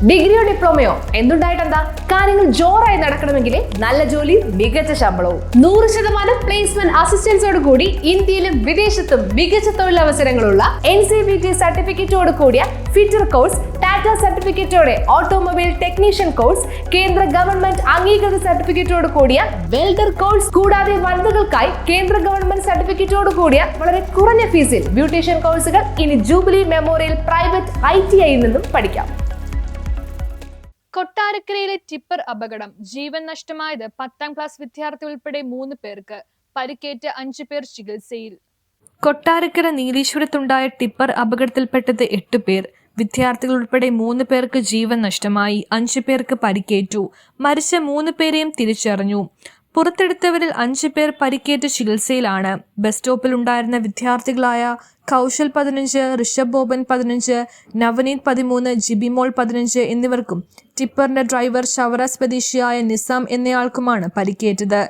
ഡിഗ്രിയോ ഡിപ്ലോമയോ എന്തുണ്ടായിട്ടെന്താ? കാര്യങ്ങൾ ജോറായി നടക്കണമെങ്കിൽ നല്ല ജോലി, മികച്ച ശമ്പളവും 100% പ്ലേസ്മെന്റ് അസിസ്റ്റൻസോട് കൂടി ഇന്ത്യയിലും വിദേശത്തും മികച്ച തൊഴിലവസരങ്ങളുള്ള NCVT സർട്ടിഫിക്കറ്റോട് കൂടിയ ഫിറ്റർ കോഴ്സ്, ടാറ്റ സർട്ടിഫിക്കറ്റോടെ ഓട്ടോമൊബൈൽ ടെക്നീഷ്യൻ കോഴ്സ്, കേന്ദ്ര ഗവൺമെന്റ് അംഗീകൃത സർട്ടിഫിക്കറ്റോട് കൂടിയ വെൽഡർ കോഴ്സ്, കൂടാതെ വനിതകൾക്കായി കേന്ദ്ര ഗവൺമെന്റ് സർട്ടിഫിക്കറ്റോട് കൂടിയ വളരെ കുറഞ്ഞ ഫീസിൽ ബ്യൂട്ടീഷ്യൻ കോഴ്സുകൾ ഇനി ജൂബിലി മെമ്മോറിയൽ പ്രൈവറ്റ് ITI നിന്നും പഠിക്കാം. കൊട്ടാരക്കരയിലെ ടിപ്പർ അപകടം. ജീവൻ നഷ്ടമായത് 10ാം ക്ലാസ് വിദ്യാർത്ഥി ഉൾപ്പെടെ 3 പേർക്ക്. പരിക്കേറ്റ 5 പേർ ചികിത്സയിൽ. കൊട്ടാരക്കര നീലീശ്വരത്തുണ്ടായ ടിപ്പർ അപകടത്തിൽപ്പെട്ടത് 8 പേർ. വിദ്യാർത്ഥികൾ ഉൾപ്പെടെ 3 പേർക്ക് ജീവൻ നഷ്ടമായി, 5 പേർക്ക് പരിക്കേറ്റു. മരിച്ച 3 പേരെയും തിരിച്ചറിഞ്ഞു. പുറത്തെടുത്തവരിൽ 5 പേർ പരിക്കേറ്റ് ചികിത്സയിലാണ്. ബസ് സ്റ്റോപ്പിൽ ഉണ്ടായിരുന്ന വിദ്യാർത്ഥികളായ കൗശൽ 15, ഋഷഭ് ബോബൻ 15, നവനീത് 13, ജിബിമോൾ 15 എന്നിവർക്കും ടിപ്പറിന്റെ ഡ്രൈവർ ചവറ സ്വദേശിയായ നിസാം എന്നയാൾക്കുമാണ് പരിക്കേറ്റത്.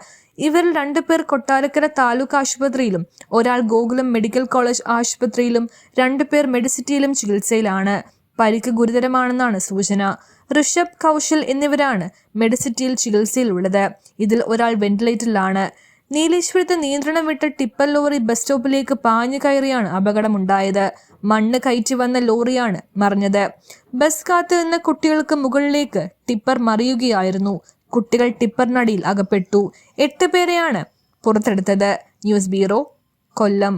ഇവരിൽ 2 പേർ കൊട്ടാരക്കര താലൂക്ക് ആശുപത്രിയിലും ഒരാൾ ഗോകുലം മെഡിക്കൽ കോളേജ് ആശുപത്രിയിലും 2 പേർ മെഡിസിറ്റിയിലും ചികിത്സയിലാണ്. പരിക്ക് ഗുരുതരമാണെന്നാണ് സൂചന. ഋഷഭ്, കൗശൽ എന്നിവരാണ് മെഡിസിറ്റിയിൽ ചികിത്സയിലുള്ളത്. ഇതിൽ ഒരാൾ വെന്റിലേറ്ററിലാണ്. നീലേശ്വരത്ത് നിയന്ത്രണം വിട്ട ടിപ്പർ ലോറി ബസ് സ്റ്റോപ്പിലേക്ക് പാഞ്ഞു കയറിയാണ് അപകടമുണ്ടായത്. മണ്ണ് കയറ്റി വന്ന ലോറിയാണ് മറിഞ്ഞത്. ബസ് കാത്തു നിന്ന കുട്ടികൾക്ക് മുകളിലേക്ക് ടിപ്പർ മറിയുകയായിരുന്നു. കുട്ടികൾ ടിപ്പറിനടിയിൽ അകപ്പെട്ടു. 8 പേരെയാണ് പുറത്തെടുത്തത്. ന്യൂസ് ബ്യൂറോ, കൊല്ലം.